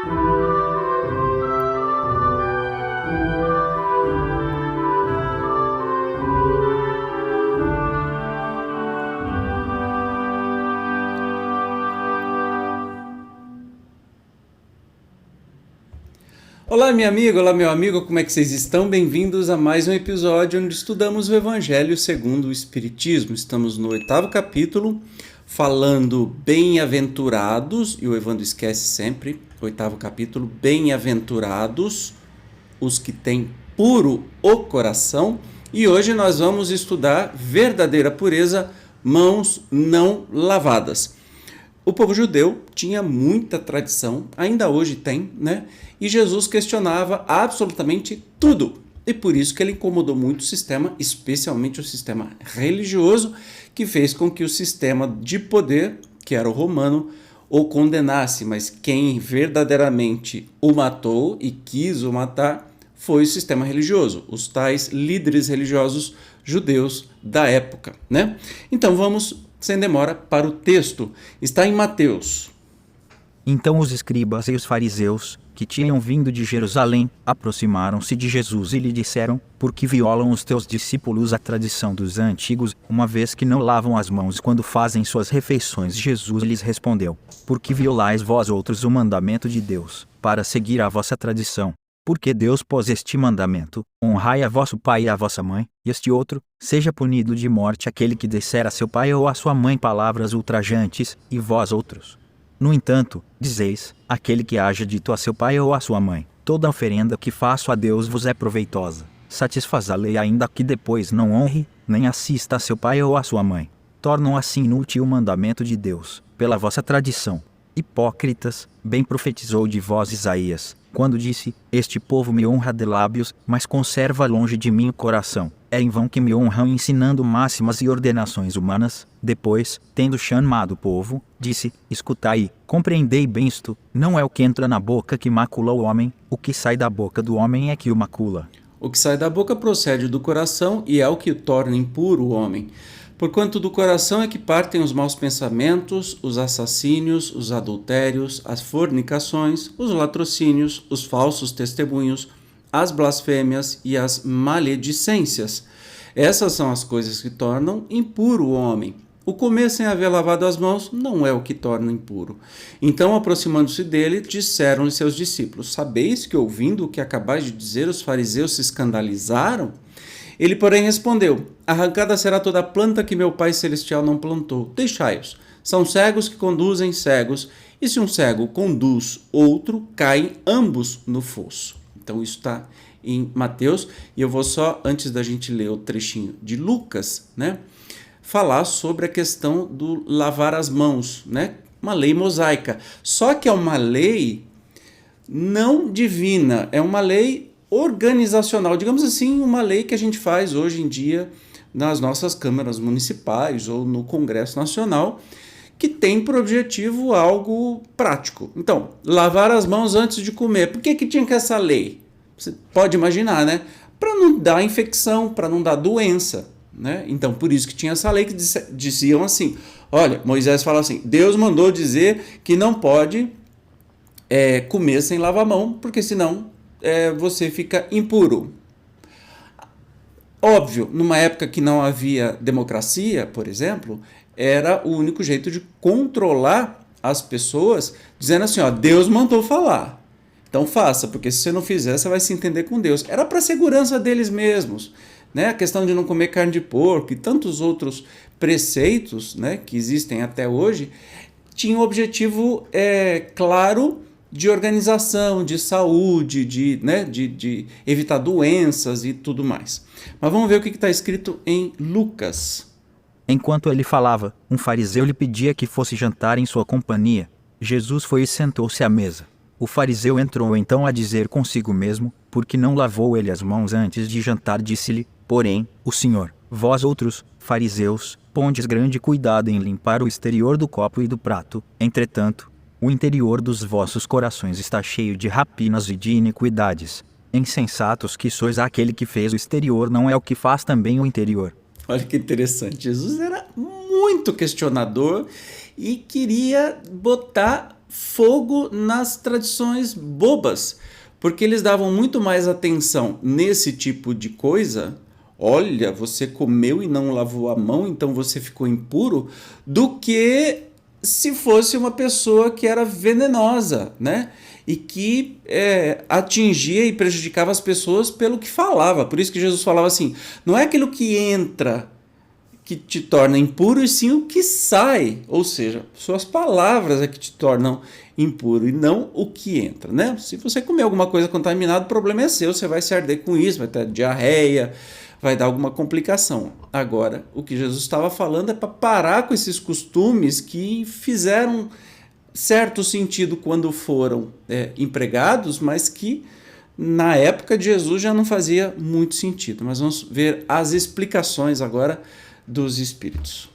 Olá, minha amiga, olá, meu amigo, como é que vocês estão? Bem-vindos a mais um episódio onde estudamos o Evangelho segundo o Espiritismo. Estamos no 8º capítulo, falando bem-aventurados, e o Evandro esquece sempre, 8º capítulo, bem-aventurados os que têm puro o coração, e hoje nós vamos estudar verdadeira pureza, mãos não lavadas. O povo judeu tinha muita tradição, ainda hoje tem, né? E Jesus questionava absolutamente tudo. E por isso que ele incomodou muito o sistema, especialmente o sistema religioso, que fez com que o sistema de poder, que era o romano, o condenasse. Mas quem verdadeiramente o matou e quis o matar foi o sistema religioso, os tais líderes religiosos judeus da época, né? Então vamos, sem demora, para o texto. Está em Mateus. Então os escribas e os fariseus, que tinham vindo de Jerusalém, aproximaram-se de Jesus e lhe disseram: por que violam os teus discípulos a tradição dos antigos, uma vez que não lavam as mãos quando fazem suas refeições? Jesus lhes respondeu: por que violais vós outros o mandamento de Deus, para seguir a vossa tradição? Porque Deus pôs este mandamento: honrai a vosso pai e a vossa mãe, e este outro: seja punido de morte aquele que disser a seu pai ou a sua mãe palavras ultrajantes, e vós outros. No entanto, dizeis: aquele que haja dito a seu pai ou a sua mãe, toda oferenda que faço a Deus vos é proveitosa, satisfaz a lei, ainda que depois não honre, nem assista a seu pai ou a sua mãe. Tornam assim inútil o mandamento de Deus, pela vossa tradição. Hipócritas, bem profetizou de vós Isaías, quando disse: este povo me honra de lábios, mas conserva longe de mim o coração. É em vão que me honram ensinando máximas e ordenações humanas. Depois, tendo chamado o povo, disse: escutai, compreendei bem isto, não é o que entra na boca que macula o homem, o que sai da boca do homem é que o macula. O que sai da boca procede do coração e é o que torna impuro o homem. Porquanto do coração é que partem os maus pensamentos, os assassínios, os adultérios, as fornicações, os latrocínios, os falsos testemunhos, as blasfêmias e as maledicências. Essas são as coisas que tornam impuro o homem. O comer sem haver lavado as mãos não é o que torna impuro. Então, aproximando-se dele, disseram-lhe seus discípulos: sabeis que, ouvindo o que acabais de dizer, os fariseus se escandalizaram? Ele, porém, respondeu: arrancada será toda a planta que meu Pai Celestial não plantou. Deixai-os. São cegos que conduzem cegos, e se um cego conduz outro, caem ambos no fosso. Então, isso está em Mateus, e eu vou só, antes da gente ler o trechinho de Lucas, né, falar sobre a questão do lavar as mãos, né, uma lei mosaica. Só que é uma lei não divina, é uma lei organizacional, digamos assim, uma lei que a gente faz hoje em dia nas nossas câmaras municipais ou no Congresso Nacional, que tem por objetivo algo prático. Então, lavar as mãos antes de comer. Por que tinha que essa lei? Você pode imaginar, né? Para não dar infecção, para não dar doença, né? Então, por isso que tinha essa lei que diziam assim: olha, Moisés fala assim, Deus mandou dizer que não pode comer sem lavar a mão, porque senão você fica impuro. Óbvio, numa época que não havia democracia, por exemplo, era o único jeito de controlar as pessoas, dizendo assim, ó, Deus mandou falar, então faça, porque se você não fizer, você vai se entender com Deus. Era para a segurança deles mesmos, né? A questão de não comer carne de porco e tantos outros preceitos, né, que existem até hoje, tinham um objetivo claro de organização, de saúde, de evitar doenças e tudo mais. Mas vamos ver o que está escrito em Lucas. Enquanto ele falava, um fariseu lhe pedia que fosse jantar em sua companhia. Jesus foi e sentou-se à mesa. O fariseu entrou então a dizer consigo mesmo: por que não lavou ele as mãos antes de jantar? Disse-lhe, porém, o Senhor: vós outros, fariseus, pondes grande cuidado em limpar o exterior do copo e do prato. Entretanto, o interior dos vossos corações está cheio de rapinas e de iniquidades. Insensatos que sois, aquele que fez o exterior não é o que faz também o interior. Olha que interessante, Jesus era muito questionador e queria botar fogo nas tradições bobas, porque eles davam muito mais atenção nesse tipo de coisa. Olha, você comeu e não lavou a mão, então você ficou impuro, do que se fosse uma pessoa que era venenosa, né? E que atingia e prejudicava as pessoas pelo que falava. Por isso que Jesus falava assim, não é aquilo que entra que te torna impuro, e sim o que sai. Ou seja, suas palavras é que te tornam impuro e não o que entra, né? Se você comer alguma coisa contaminada, o problema é seu, você vai se arder com isso, vai ter diarreia, vai dar alguma complicação. Agora, o que Jesus estava falando é para parar com esses costumes que fizeram certo sentido quando foram empregados, mas que na época de Jesus já não fazia muito sentido. Mas vamos ver as explicações agora dos espíritos.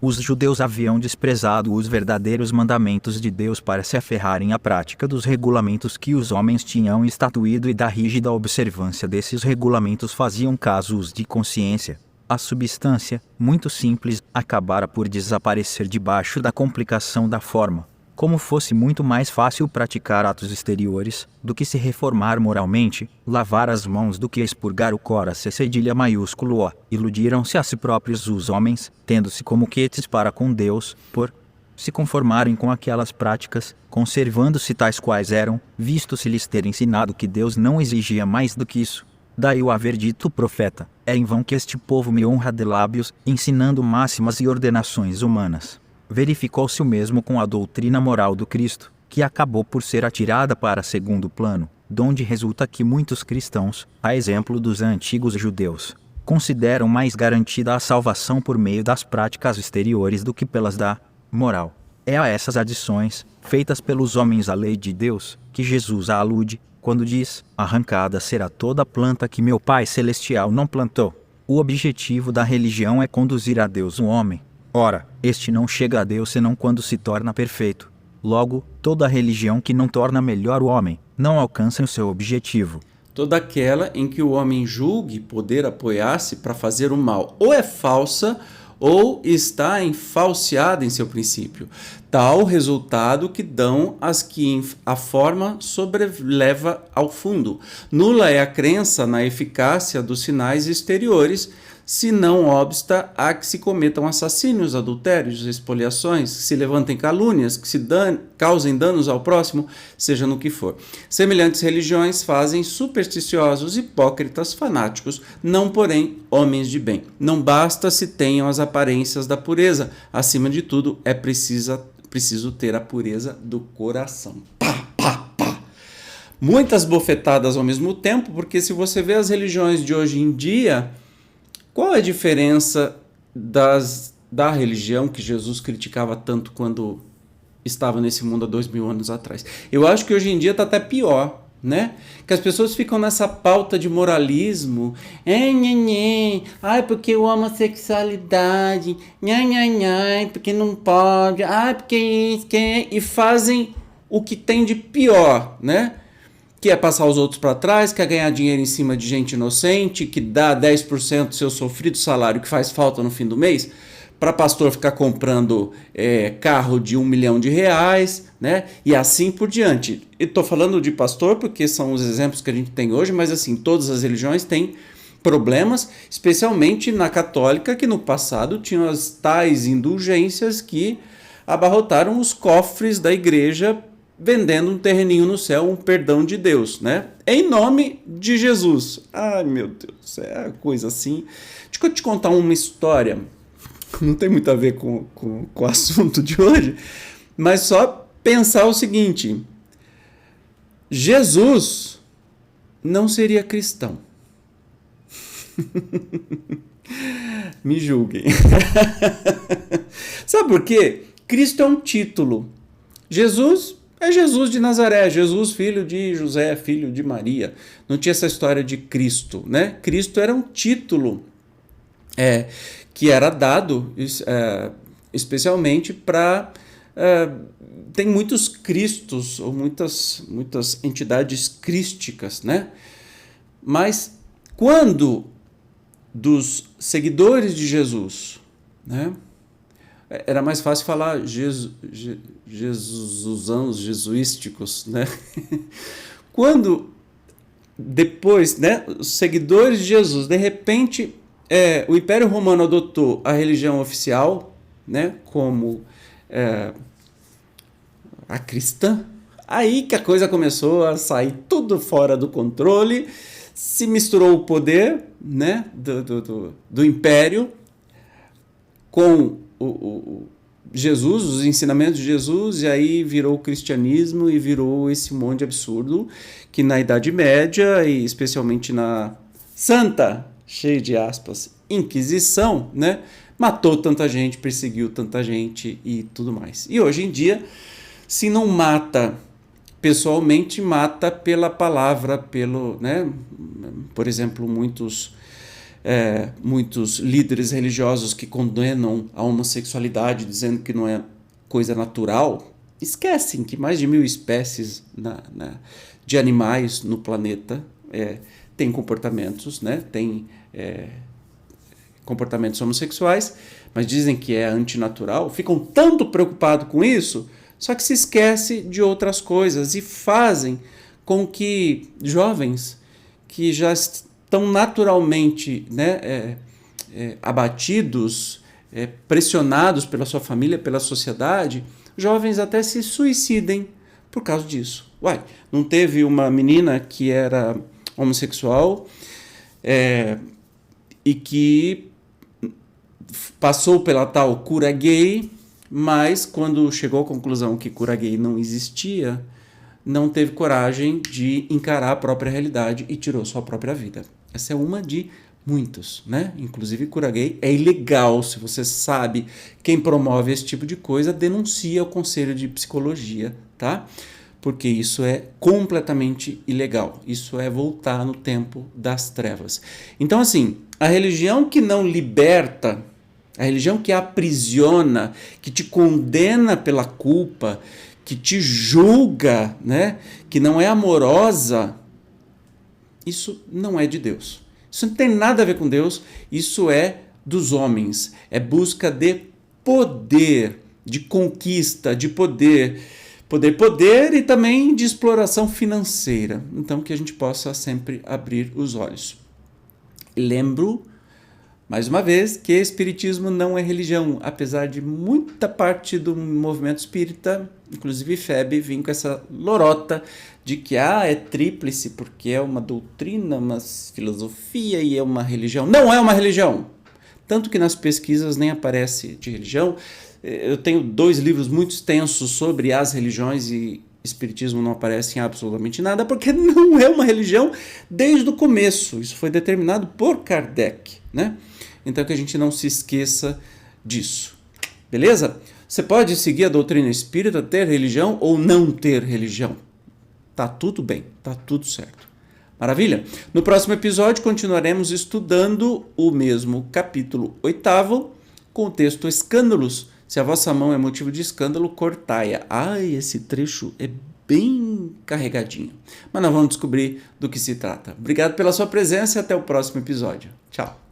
Os judeus haviam desprezado os verdadeiros mandamentos de Deus para se aferrarem à prática dos regulamentos que os homens tinham estatuído, e da rígida observância desses regulamentos faziam casos de consciência. A substância, muito simples, acabara por desaparecer debaixo da complicação da forma. Como fosse muito mais fácil praticar atos exteriores do que se reformar moralmente, lavar as mãos do que expurgar o coração cedilha maiúsculo O, iludiram-se a si próprios os homens, tendo-se como quites para com Deus, por se conformarem com aquelas práticas, conservando-se tais quais eram, visto-se lhes ter ensinado que Deus não exigia mais do que isso. Daí o haver dito o profeta, é em vão que este povo me honra de lábios, ensinando máximas e ordenações humanas. Verificou-se o mesmo com a doutrina moral do Cristo, que acabou por ser atirada para segundo plano, donde resulta que muitos cristãos, a exemplo dos antigos judeus, consideram mais garantida a salvação por meio das práticas exteriores do que pelas da moral. É a essas adições, feitas pelos homens à lei de Deus, que Jesus alude, quando diz, arrancada será toda planta que meu Pai Celestial não plantou. O objetivo da religião é conduzir a Deus o homem. Ora, este não chega a Deus senão quando se torna perfeito. Logo, toda religião que não torna melhor o homem, não alcança o seu objetivo. Toda aquela em que o homem julgue poder apoiar-se para fazer o mal, ou é falsa, ou está falseada em seu princípio. Tal resultado que dão as que a forma sobreleva ao fundo. Nula é a crença na eficácia dos sinais exteriores, se não obsta a que se cometam assassínios, adultérios, expoliações, que se levantem calúnias, que se causem danos ao próximo, seja no que for. Semelhantes religiões fazem supersticiosos, hipócritas, fanáticos, não porém homens de bem. Não basta se tenham as aparências da pureza, acima de tudo é preciso ter a pureza do coração. Pá, pá, pá. Muitas bofetadas ao mesmo tempo, porque se você vê as religiões de hoje em dia, qual é a diferença da religião que Jesus criticava tanto quando estava nesse mundo há 2000 anos atrás? Eu acho que hoje em dia está até pior, né? Que as pessoas ficam nessa pauta de moralismo. Ai, porque a homossexualidade. Porque não pode. Ai, porque isso, e fazem o que tem de pior, né? Que é passar os outros para trás, quer ganhar dinheiro em cima de gente inocente, que dá 10% do seu sofrido salário que faz falta no fim do mês, para pastor ficar comprando carro de R$1 milhão, né? E assim por diante. Eu estou falando de pastor porque são os exemplos que a gente tem hoje, mas assim, todas as religiões têm problemas, especialmente na católica, que no passado tinham as tais indulgências que abarrotaram os cofres da igreja, vendendo um terreninho no céu, um perdão de Deus, né? Em nome de Jesus. Ai, meu Deus, é uma coisa assim. Deixa eu te contar uma história, não tem muito a ver com o assunto de hoje, mas só pensar o seguinte: Jesus não seria cristão. Me julguem. Sabe por quê? Cristo é um título. Jesus é Jesus de Nazaré, Jesus filho de José, filho de Maria. Não tinha essa história de Cristo, né? Cristo era um título que era dado especialmente para... tem muitos cristos, ou muitas entidades crísticas, né? Mas quando dos seguidores de Jesus, né, Era mais fácil falar jesusanos, jesuísticos, né? Quando depois, né, os seguidores de Jesus, de repente, o Império Romano adotou a religião oficial, né, como a cristã, aí que a coisa começou a sair tudo fora do controle, se misturou o poder, né, do Império com Jesus, os ensinamentos de Jesus, e aí virou o cristianismo e virou esse monte de absurdo que na Idade Média, e especialmente na Santa, cheio de aspas, Inquisição, né, matou tanta gente, perseguiu tanta gente e tudo mais. E hoje em dia, se não mata pessoalmente, mata pela palavra, né, por exemplo, muitos líderes religiosos que condenam a homossexualidade, dizendo que não é coisa natural, esquecem que mais de 1000 espécies de animais no planeta têm comportamentos, né? Têm comportamentos homossexuais, mas dizem que é antinatural, ficam tanto preocupados com isso, só que se esquece de outras coisas e fazem com que jovens que já estão naturalmente, né, abatidos, pressionados pela sua família, pela sociedade, jovens até se suicidem por causa disso. Uai, não teve uma menina que era homossexual e que passou pela tal cura gay, mas quando chegou à conclusão que cura gay não existia, não teve coragem de encarar a própria realidade e tirou sua própria vida. Essa é uma de muitas, né? Inclusive cura gay é ilegal. Se você sabe quem promove esse tipo de coisa, denuncia ao Conselho de Psicologia, tá? Porque isso é completamente ilegal. Isso é voltar no tempo das trevas. Então, assim, a religião que não liberta, a religião que aprisiona, que te condena pela culpa, que te julga, né? Que não é amorosa, isso não é de Deus. Isso não tem nada a ver com Deus, isso é dos homens. É busca de poder, de conquista, de poder e também de exploração financeira. Então, que a gente possa sempre abrir os olhos. Lembro, mais uma vez, que espiritismo não é religião, apesar de muita parte do movimento espírita, inclusive FEB, vir com essa lorota de que é tríplice porque é uma doutrina, uma filosofia e é uma religião. Não é uma religião! Tanto que nas pesquisas nem aparece de religião. Eu tenho 2 livros muito extensos sobre as religiões e espiritismo não aparece em absolutamente nada, porque não é uma religião desde o começo. Isso foi determinado por Kardec, né? Então que a gente não se esqueça disso. Beleza? Você pode seguir a doutrina espírita, ter religião ou não ter religião. Tá tudo bem, tá tudo certo. Maravilha? No próximo episódio continuaremos estudando o mesmo capítulo 8º com o texto Escândalos. Se a vossa mão é motivo de escândalo, cortai-a. Ai, esse trecho é bem carregadinho. Mas nós vamos descobrir do que se trata. Obrigado pela sua presença e até o próximo episódio. Tchau.